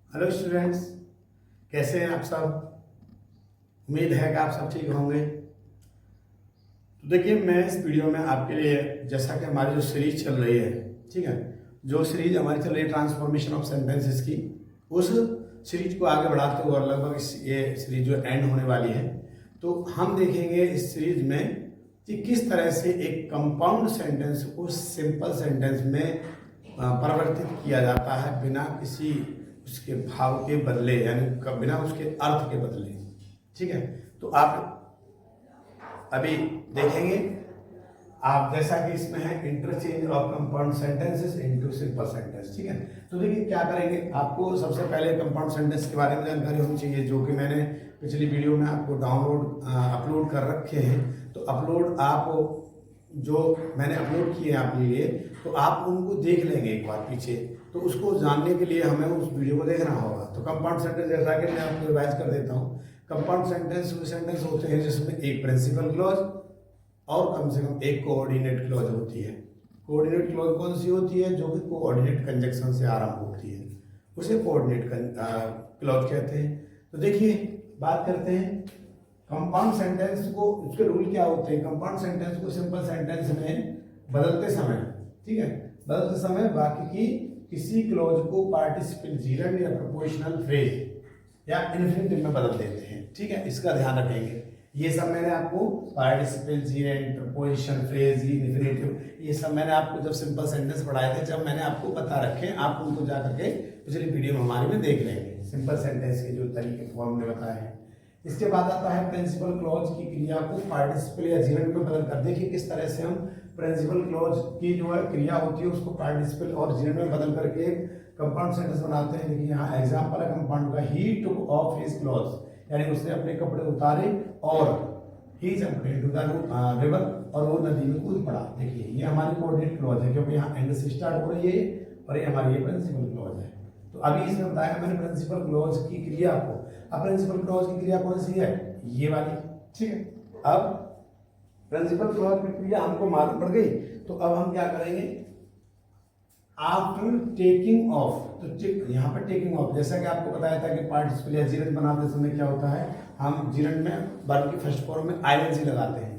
Hello students, कैसे हैं आप सब। उम्मीद है कि आप सब ठीक होंगे। तो देखिए, मैं इस वीडियो में आपके लिए, जैसा कि हमारी जो सीरीज चल रही है, ठीक है, जो सीरीज हमारी चल रही है ट्रांसफॉर्मेशन ऑफ सेंटेंसेस की, उस सीरीज को आगे बढ़ाते हुए और लगभग ये सीरीज जो एंड होने वाली है, तो हम देखेंगे इस सीरीज में कि किस तरह से एक कंपाउंड सेंटेंस को सिंपल सेंटेंस में परिवर्तित किया जाता है बिना किसी उसके भाव के बदले, यानी बिना उसके अर्थ के बदले। ठीक है, तो आप अभी देखेंगे, आप जैसा कि इसमें है interchange of compound sentences into simple sentence. ठीक है, तो देखिए क्या करेंगे, आपको सबसे पहले कंपाउंड सेंटेंस के बारे में जानकारी होनी चाहिए, जो कि मैंने पिछली वीडियो में आपको अपलोड कर रखे हैं। तो अपलोड आप जो मैंने अपलोड किए हैं आपके लिए, तो आप उनको देख लेंगे एक बार पीछे। तो उसको जानने के लिए हमें उस वीडियो को देखना होगा। तो कंपाउंड सेंटेंस, जैसा कि मैं आपको रिवाइज कर देता हूँ, कंपाउंड सेंटेंस वो सेंटेंस होते हैं जिसमें एक प्रिंसिपल क्लॉज और कम से कम एक कोऑर्डिनेट क्लॉज होती है। कोऑर्डिनेट क्लॉज कौन सी होती है? जो कि कोऑर्डिनेट कंजक्शन से आरंभ होती है, उसे कोऑर्डिनेट क्लॉज कहते हैं। तो देखिए, बात करते हैं कंपाउंड सेंटेंस को, उसके रूल क्या होते हैं। कंपाउंड सेंटेंस को सिंपल सेंटेंस में बदलते समय, ठीक है, बदलते समय बाकी की किसी क्लॉज को पार्टिसिपल जीरंड या प्रपोजिशनल फ्रेज या इन्फिनेटिव में बदल देते हैं। ठीक है, इसका ध्यान रखेंगे। ये सब मैंने आपको participle gerund, preposition, phrase, infinitive, ये सब मैंने आपको जब सिंपल सेंटेंस पढ़ाए थे, जब मैंने आपको बता रखे, आप उनको जा करके पिछली वीडियो में हमारे में देख लेंगे, सिंपल सेंटेंस के जो तरीके फॉर्म में बताए हैं। इसके बाद आता है प्रिंसिपल क्लॉज की क्रिया को पार्टिसिपल या जीरंड में बदल कर। देखिए किस तरह से हम प्रिंसिपल क्लॉज की जो है क्रिया होती है उसको पार्टिसिपल और जीरंड में बदल करके कंपाउंड सेंटेंस बनाते हैं। देखिए यहाँ एग्जांपल है कंपाउंड का, ही टुक ऑफ हिज क्लॉथ्स, यानी उसने अपने कपड़े उतारे और ही जंप्ड इनटू द रिवर, और वो नदी में कूद पड़ा। देखिए ये हमारी कोऑर्डिनेट क्लॉज है, क्योंकि यहाँ एंड से स्टार्ट हो रही है और ये हमारी ये प्रिंसिपल क्लॉज है। तो अभी इसमें बताया मैंने प्रिंसिपल क्लॉज की क्रिया को। अब प्रिंसिपल क्लॉज की क्रिया कौन सी है? ये वाली। ठीक है, अब प्रिंसिपल क्लॉज की क्रिया हमको मालूम पड़ गई, तो अब हम क्या करेंगे, आफ्टर टेकिंग ऑफ, तो यहाँ पर टेकिंग ऑफ, जैसा कि आपको बताया था कि पार्टिसिपल या जीरंड बनाते समय क्या होता है, हम जीरंड में वर्ब की फर्स्ट फॉर्म में आईएनजी लगाते हैं।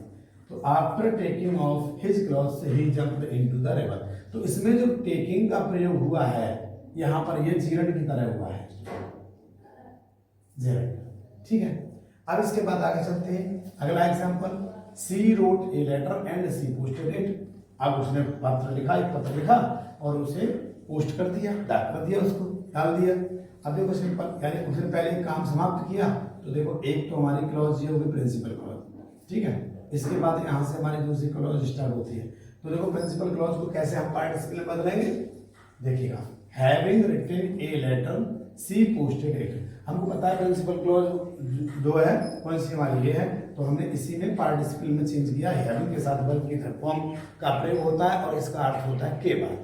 तो after taking of his clothes he jumped into the river. तो इसमें जो टेकिंग का प्रयोग हुआ है, यहाँ पर ये जीरंड की तरह हुआ है, जीरंड। ठीक है, अब इसके बाद आगे चलते हैं। अगला example, she wrote a letter and she posted it. अब उसने पत्र लिखा, एक पत्र लिखा और उसे पोस्ट कर दिया, डाक कर दिया, उसको डाल दिया। अब देखो सिंपल, यानी उसने पहले एक काम समाप्त किया। तो देखो एक तो हमारी क्लॉज ये होगी प्रिंसिपल क्लॉज। ठीक है, इसके बाद यहाँ से हमारी दूसरी क्लॉज स्टार्ट होती है। तो देखो प्रिंसिपल क्लॉज को कैसे हम पार्टिसिपल में बदलेंगे, देखिएगा, having written a letter she posted it. हमको पता है प्रिंसिपल क्लॉज जो है कौन सी हमारी ये है, तो हमने इसी में पार्टिसिपल में चेंज किया। हैविंग के साथ वर्ब की फॉर्म का प्रयोग होता है और इसका अर्थ होता है के बाद।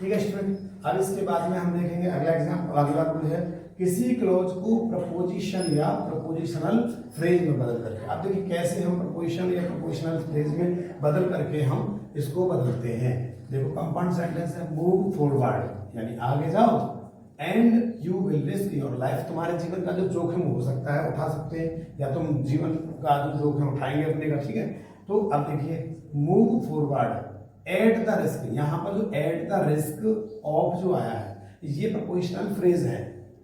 ठीक है स्टूडेंट, अब इसके बाद में हम देखेंगे अगला एग्जांपल, अगला रूल है किसी क्लॉज को प्रपोजिशन या प्रपोजिशनल फ्रेज में बदल करके। अब देखिए कैसे हम प्रपोजिशन या प्रपोजिशनल फ्रेज में बदल करके हम इसको बदलते हैं। देखो कंपाउंड सेंटेंस है, मूव फॉरवर्ड, यानी आगे जाओ, and you will risk your life. तुम्हारे जीवन का जो जोखिम हो सकता है उठा सकते हैं, या तुम जीवन का जो जोखिम उठाएंगे अपने का। ठीक है, तो अब देखिए move forward at the risk, यहाँ पर जो एट द रिस्क ऑफ जो आया है, ये प्रपोजिशनल फ्रेज है।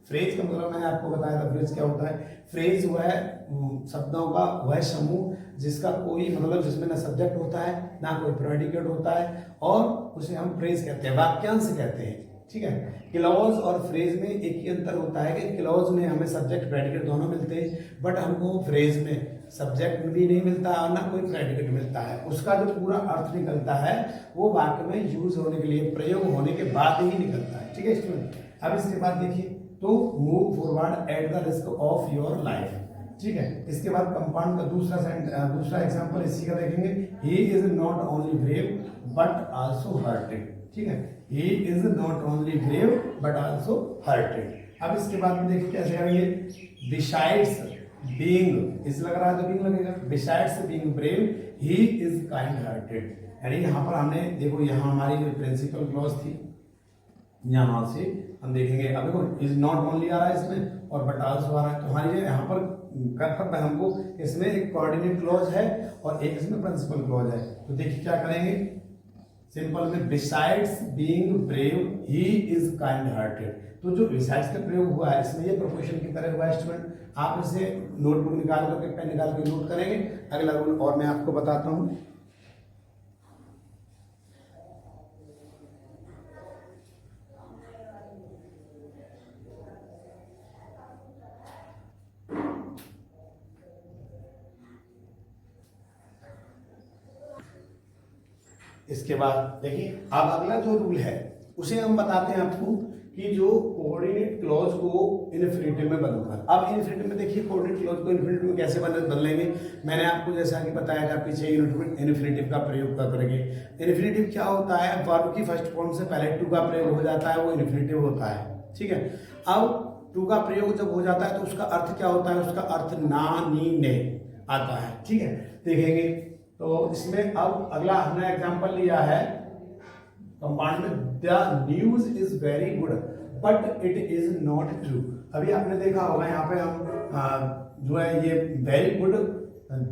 फ्रेज का मतलब मैंने आपको बताया था, फ्रेज क्या होता है। फ्रेज वह शब्दों का वह समूह जिसका कोई मतलब, जिसमें ना सब्जेक्ट होता है ना कोई प्रेडिकेट होता है, और उसे हम फ्रेज कहते हैं, वाक्यांश कहते हैं। ठीक है, क्लॉज और फ्रेज में एक ही अंतर होता है कि क्लॉज में हमें सब्जेक्ट प्रेडिकेट दोनों मिलते हैं, बट हमको फ्रेज में सब्जेक्ट भी नहीं मिलता और ना कोई प्रेडिकेट मिलता है। उसका जो पूरा अर्थ निकलता है वो वाक्य में यूज होने के लिए, प्रयोग होने के बाद ही निकलता है। ठीक है स्टूडेंट, अब इसके बाद देखिए, तो move forward at the risk of your life. ठीक है, इसके बाद कंपाउंड का दूसरा एग्जांपल इसी का देखेंगे, he is not only brave but also hurted. ठीक है, he is not only brave but also hurted. अब इसके बाद में देखिए कैसे करेंगे, बिसाइड्स बीइंग, इस लग रहा है तो बीइंग लगेगा, besides being brave he is kind hearted. यानी यहाँ पर हमने देखो, यहाँ हमारी जो प्रिंसिपल क्लॉज थी, यहाँ से हम देखेंगे, अब देखो इज नॉट ओनली आ रहा है इसमें और बट आल्सो आ रहा है, तो हमारी यहाँ पर कर हमको इसमें एक कोऑर्डिनेट क्लॉज है और एक इसमें प्रिंसिपल क्लॉज है। तो देखिए क्या करेंगे, सिंपल में besides being brave he is kind hearted, तो जो बिसाइड्स का प्रयोग हुआ है इसमें ये प्रोपोजिशन की तरह हुआ है स्टूडेंट। आप इसे नोटबुक निकाल करके पेन निकाल के नोट करेंगे। अगला रूल और मैं आपको बताता हूँ। इसके बाद देखिए अब अगला जो रूल है उसे हम बताते हैं आपको कि जो कोऑर्डिनेट क्लॉज को इन्फिनिटिव में बदलकर, अब इन्फिनिटिव में देखिए कोऑर्डिनेट क्लॉज को इन्फिनिटिव में कैसे बदलेंगे, मैंने आपको जैसा कि बताया था पीछे इन्फिनिटिव का प्रयोग करेंगे। इन्फिनिटिव क्या होता है, वर्ब की फर्स्ट फॉर्म से पहले टू का प्रयोग हो जाता है, वो इन्फिनिटिव होता है, ठीक है। अब टू का प्रयोग जब हो जाता है तो उसका अर्थ क्या होता है, उसका अर्थ ना नी ने आता है, ठीक है। देखेंगे तो इसमें अब अगला हमने एग्जांपल लिया है कंपाउंड में, the news is very good but it is not true. अभी आपने देखा होगा यहाँ पे हम जो है ये very good,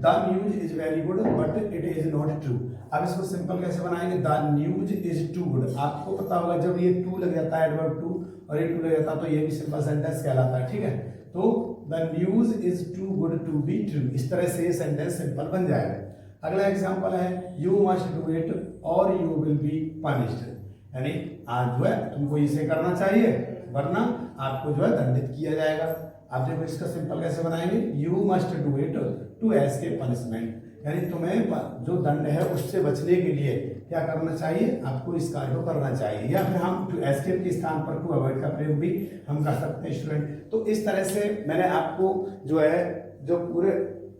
the news is very good but it is not true. अब इसको सिंपल कैसे बनाएंगे, the news is too good. आपको पता होगा जब ये टू लग जाता है एडवर्ब टू और ये टू लग जाता है तो ये भी सिंपल सेंटेंस कहलाता है, ठीक है। तो the news is too good to be true, इस तरह से ये सेंटेंस सिंपल बन जाएगा। अगला एग्जांपल है यू मस्ट डू इट और यू विल बी पनिश्ड, यानी आज जो है तुमको इसे करना चाहिए वरना आपको जो है दंडित किया जाएगा। आप देखो इसका सिंपल कैसे बनाएंगे, you must do it to escape punishment, यानी तुम्हें जो दंड है उससे बचने के लिए क्या करना चाहिए, आपको इस कार्य को करना चाहिए। या फिर हम टू एस्केप के स्थान पर टू अवॉइड का प्रयोग भी हम कर सकते हैं स्टूडेंट। तो इस तरह से मैंने आपको जो है जो पूरे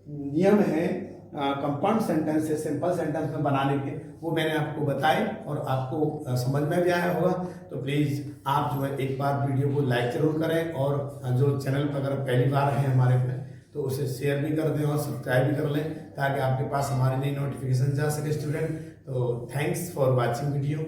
नियम है कंपाउंड सेंटेंस से सिंपल सेंटेंस में बनाने के वो मैंने आपको बताए और आपको समझ में भी आया होगा। तो प्लीज़ आप जो है एक बार वीडियो को लाइक जरूर करें और जो चैनल पर अगर पहली बार है हमारे पे तो उसे शेयर भी कर दें और सब्सक्राइब भी कर लें ताकि आपके पास हमारी नई नोटिफिकेशन जा सके स्टूडेंट। तो थैंक्स फॉर वॉचिंग वीडियो।